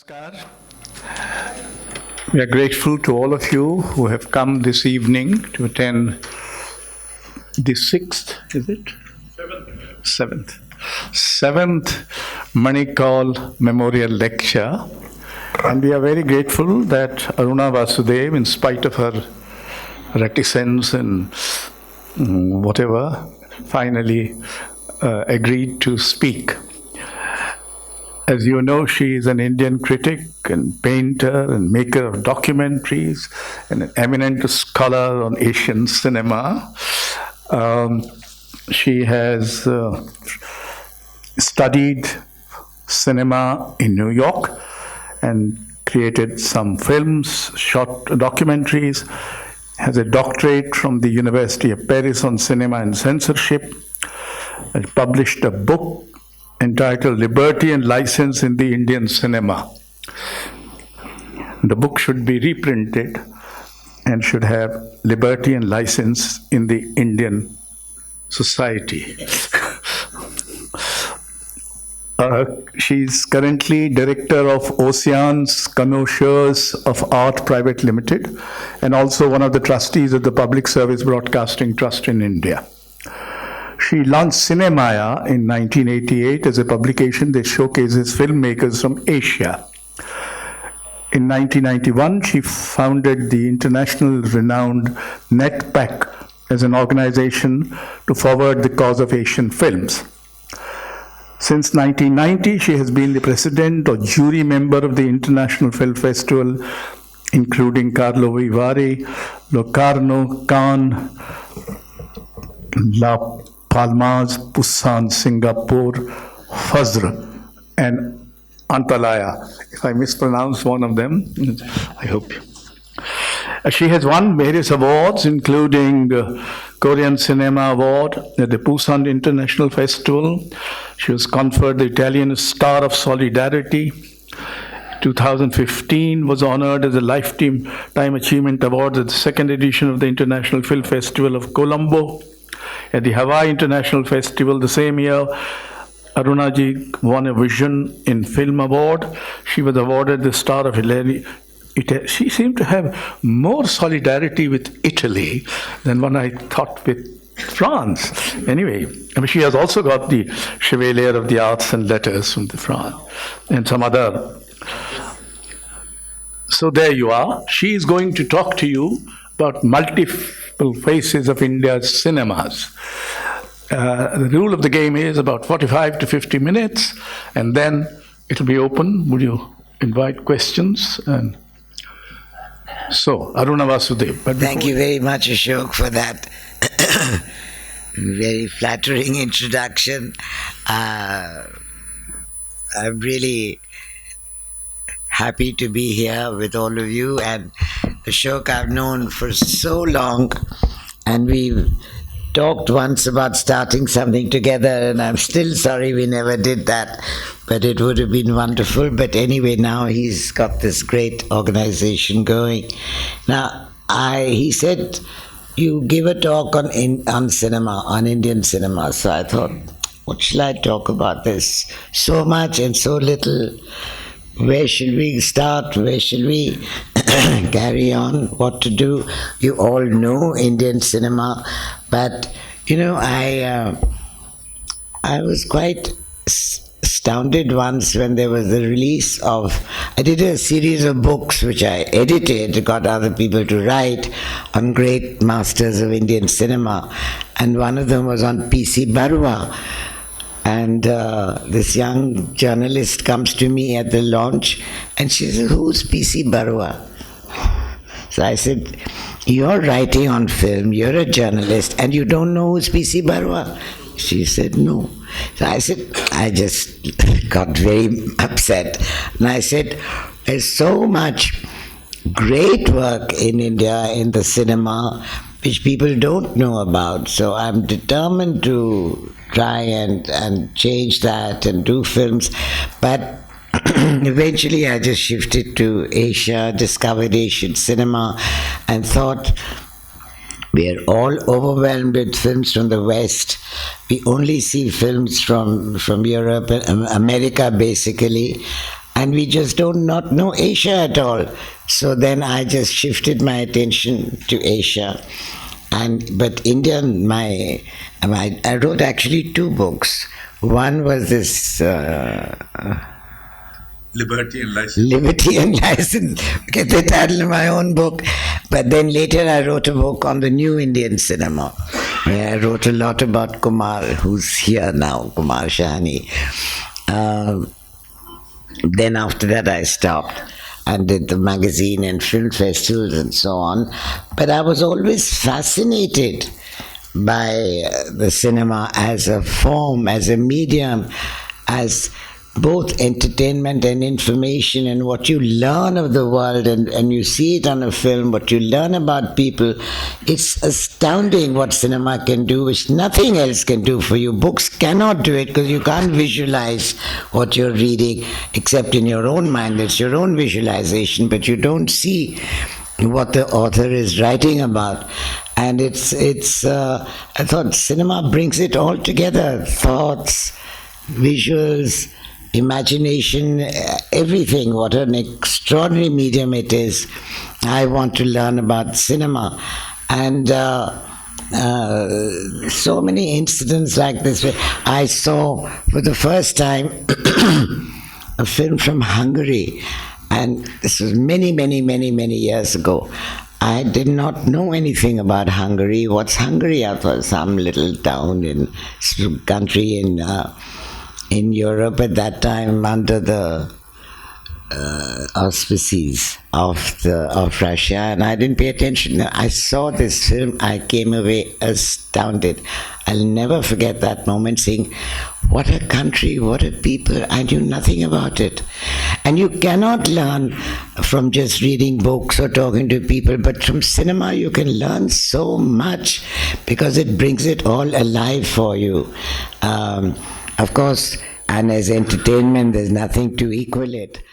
Namaskar. We are grateful to all of you who have come this evening to attend the sixth, is it? Seventh Manikal Memorial Lecture. And we are very grateful that Aruna Vasudev, in spite of her reticence and whatever, finally agreed to speak. As you know, she is an Indian critic and painter and maker of documentaries and an eminent scholar on Asian cinema. She has studied cinema in New York and created some films, shot documentaries, has a doctorate from the University of Paris on cinema and censorship, has published a book entitled Liberty and License in the Indian Cinema. The book should be reprinted and should have liberty and license in the Indian society. She's currently director of Oceans Connoisseurs of Art Private Limited and also one of the trustees of the Public Service Broadcasting Trust in India. She launched Cinemaya in 1988 as a publication that showcases filmmakers from Asia. In 1991, she founded the international renowned NetPAC as an organization to forward the cause of Asian films. Since 1990, she has been the president or jury member of the International Film Festival, including Karlovy Vary, Locarno, Cannes, La Palmas, Busan, Singapore, Fazr, and Antalya. If I mispronounce one of them, I hope. She has won various awards, including Korean Cinema Award at the Busan International Festival. She was conferred the Italian Star of Solidarity. 2015 was honored as a Lifetime Achievement Award at the second edition of the International Film Festival of Colombo. At the Hawaii International Festival the same year, Arunaji won a Vision in Film Award. She was awarded the Star of Italy. She seemed to have more solidarity with Italy than what I thought with France. Anyway, she has also got the Chevalier of the Arts and Letters from France and some other. So there you are. She is going to talk to you about multiple faces of India's cinemas. The rule of the game is about 45 to 50 minutes, and then it'll be open. Would you invite questions? And so, Aruna Vasudev. Thank you very much, Ashok, for that very flattering introduction. I'm really happy to be here with all of you, and Ashok I've known for so long, and we've talked once about starting something together, and I'm still sorry we never did that, but it would have been wonderful. But anyway, now he's got this great organization going. Now, he said you give a talk on cinema, on Indian cinema, so I thought, what shall I talk about? There's so much and so little. Where should we start? Where should we carry on? What to do? You all know Indian cinema, but you know, I was quite astounded once when there was the release of. I did a series of books which I edited, got other people to write on great masters of Indian cinema, and one of them was on P.C. Barua. And this young journalist comes to me at the launch and she says, "Who's P.C. Barua?" So I said, "You're writing on film, you're a journalist, and you don't know who's P.C. Barua?" She said, "No." So I said, I just got very upset. And I said, "There's so much great work in India, in the cinema, which people don't know about. So I'm determined to try and change that and do films." But eventually I just shifted to Asia, discovered Asian cinema, and thought, we are all overwhelmed with films from the West. We only see films from Europe and America, basically. and we just don't not know Asia at all. So then I just shifted my attention to Asia. But India, I wrote actually 2 books. One was this Liberty and License. Liberty and License, get the title of my own book. But then later I wrote a book on the new Indian cinema, where I wrote a lot about Kumar, who's here now, Kumar Shahani. Then after that I stopped and did the magazine and film festivals and so on. But I was always fascinated by the cinema as a form, as a medium, as both entertainment and information, and what you learn of the world, and you see it on a film, what you learn about people. It's astounding what cinema can do, which nothing else can do for you. Books cannot do it because you can't visualize what you're reading except in your own mind. It's your own visualization, but you don't see what the author is writing about. And I thought cinema brings it all together: thoughts, visuals, imagination, everything. What an extraordinary medium it is. I want to learn about cinema. And so many incidents like this. I saw for the first time a film from Hungary, and this was many years ago. I did not know anything about Hungary. What's Hungary? I thought some little town in some country in Europe at that time, under the auspices of Russia, and I didn't pay attention. I saw this film, I came away astounded. I'll never forget that moment, saying, what a country, what a people. I knew nothing about it. And you cannot learn from just reading books or talking to people, but from cinema you can learn so much because it brings it all alive for you. Of course, and as entertainment, there's nothing to equal it.